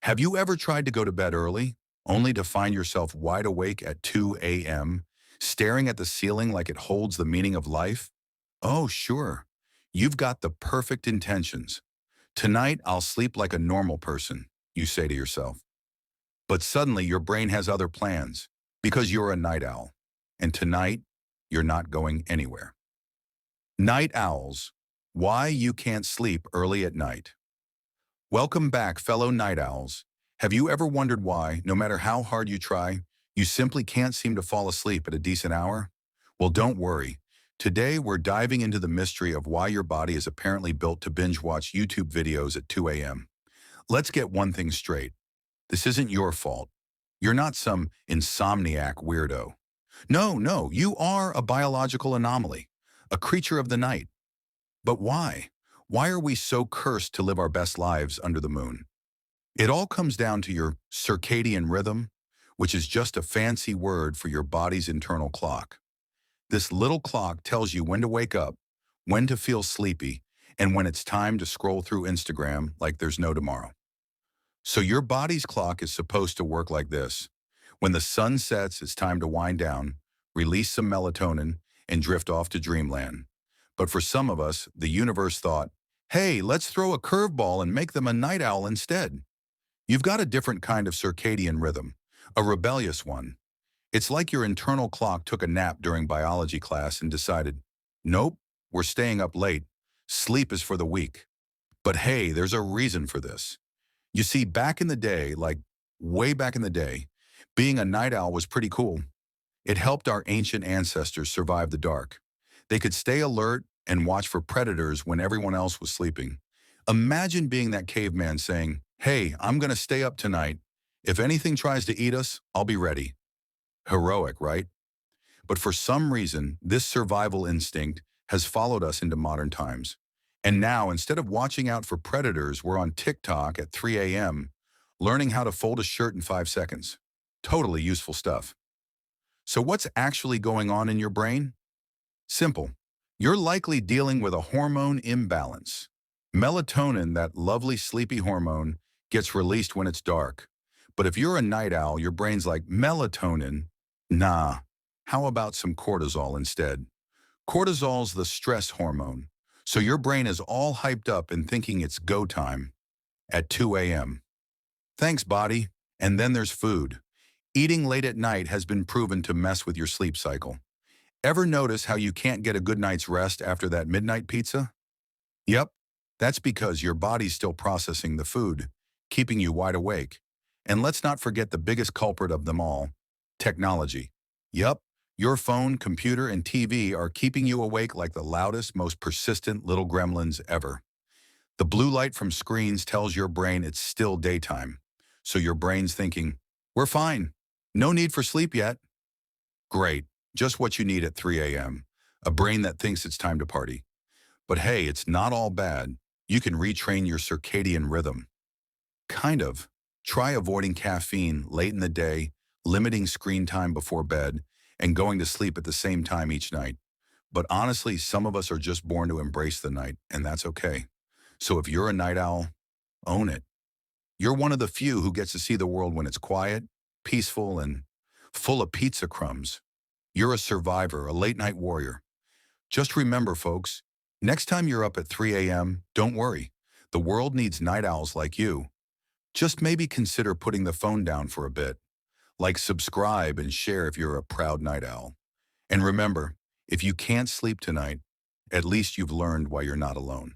Have you ever tried to go to bed early, only to find yourself wide awake at 2 a.m., staring at the ceiling like it holds the meaning of life? Oh, sure. You've got the perfect intentions. Tonight, I'll sleep like a normal person, you say to yourself. But suddenly, your brain has other plans because you're a night owl. And tonight, you're not going anywhere. Night owls. Why you can't sleep early at night. Welcome back, fellow night owls. Have you ever wondered why, no matter how hard you try, you simply can't seem to fall asleep at a decent hour? Well, don't worry. Today, we're diving into the mystery of why your body is apparently built to binge watch YouTube videos at 2 a.m. Let's get one thing straight. This isn't your fault. You're not some insomniac weirdo. No, you are a biological anomaly, a creature of the night. But why? Why are we so cursed to live our best lives under the moon? It all comes down to your circadian rhythm, which is just a fancy word for your body's internal clock. This little clock tells you when to wake up, when to feel sleepy, and when it's time to scroll through Instagram like there's no tomorrow. So your body's clock is supposed to work like this. When the sun sets, it's time to wind down, release some melatonin, and drift off to dreamland. But for some of us, the universe thought, hey, let's throw a curveball and make them a night owl instead. You've got a different kind of circadian rhythm, a rebellious one. It's like your internal clock took a nap during biology class and decided, nope, we're staying up late. Sleep is for the weak. But hey, there's a reason for this. You see, back in the day, like way back in the day, being a night owl was pretty cool. It helped our ancient ancestors survive the dark. They could stay alert and watch for predators when everyone else was sleeping. Imagine being that caveman saying, hey, I'm going to stay up tonight. If anything tries to eat us, I'll be ready. Heroic, right? But for some reason, this survival instinct has followed us into modern times. And now, instead of watching out for predators, we're on TikTok at 3 a.m., learning how to fold a shirt in 5 seconds. Totally useful stuff. So what's actually going on in your brain? Simple. You're likely dealing with a hormone imbalance. Melatonin, that lovely sleepy hormone, gets released when it's dark. But if you're a night owl, your brain's like, melatonin? Nah. How about some cortisol instead? Cortisol's the stress hormone. So your brain is all hyped up and thinking it's go time at 2 a.m. Thanks, body. And then there's food. Eating late at night has been proven to mess with your sleep cycle. Ever notice how you can't get a good night's rest after that midnight pizza? Yep, that's because your body's still processing the food, keeping you wide awake. And let's not forget the biggest culprit of them all, technology. Yep, your phone, computer, and TV are keeping you awake like the loudest, most persistent little gremlins ever. The blue light from screens tells your brain it's still daytime. So your brain's thinking, we're fine. No need for sleep yet. Great, just what you need at 3 a.m. A brain that thinks it's time to party. But hey, it's not all bad. You can retrain your circadian rhythm. Kind of. Try avoiding caffeine late in the day, limiting screen time before bed, and going to sleep at the same time each night. But honestly, some of us are just born to embrace the night, and that's okay. So if you're a night owl, own it. You're one of the few who gets to see the world when it's quiet, peaceful, and full of pizza crumbs. You're a survivor, a late-night warrior. Just remember, folks, next time you're up at 3 a.m., don't worry. The world needs night owls like you. Just maybe consider putting the phone down for a bit. Like, subscribe and share if you're a proud night owl. And remember, if you can't sleep tonight, at least you've learned why you're not alone.